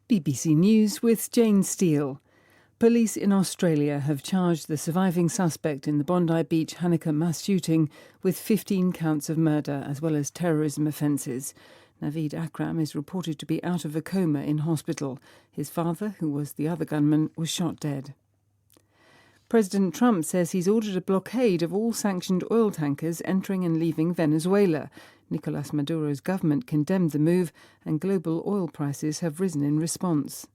BBC News with Jane Steele. Police in Australia have charged the surviving suspect in the Bondi Beach Hanukkah mass shooting with 15 counts of murder as well as terrorism offences. Navid Akram is reported to be out of a coma in hospital. His father, who was the other gunman, was shot dead. President Trump says he's ordered a blockade of all sanctioned oil tankers entering and leaving Venezuela. Nicolas Maduro's government condemned the move, and global oil prices have risen in response.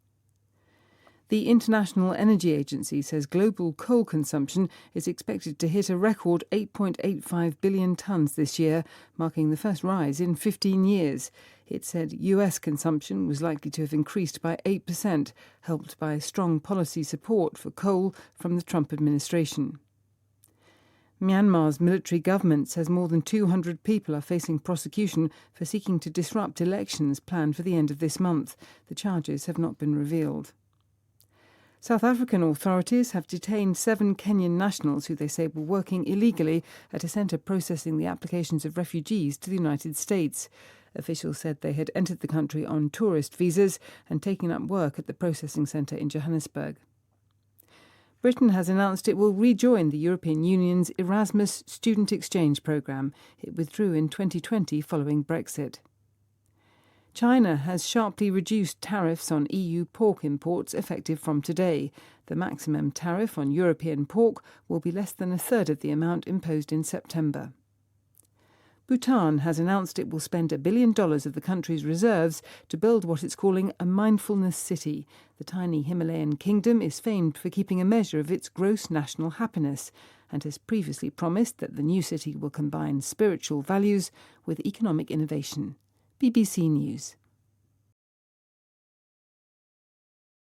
The International Energy Agency says global coal consumption is expected to hit a record 8.85 billion tonnes this year, marking the first rise in 15 years. It said US consumption was likely to have increased by 8%, helped by strong policy support for coal from the Trump administration. Myanmar's military government says more than 200 people are facing prosecution for seeking to disrupt elections planned for the end of this month. The charges have not been revealed. South African authorities have detained 7 Kenyan nationals who they say were working illegally at a centre processing the applications of refugees to the United States. Officials said they had entered the country on tourist visas and taken up work at the processing centre in Johannesburg. Britain has announced it will rejoin the European Union's Erasmus student exchange programme. It withdrew in 2020 following Brexit. China has sharply reduced tariffs on EU pork imports effective from today. The maximum tariff on European pork will be less than a third of the amount imposed in September. Bhutan has announced it will spend $1 billion of the country's reserves to build what it's calling a mindfulness city. The tiny Himalayan kingdom is famed for keeping a measure of its gross national happiness and has previously promised that the new city will combine spiritual values with economic innovation. BBC News.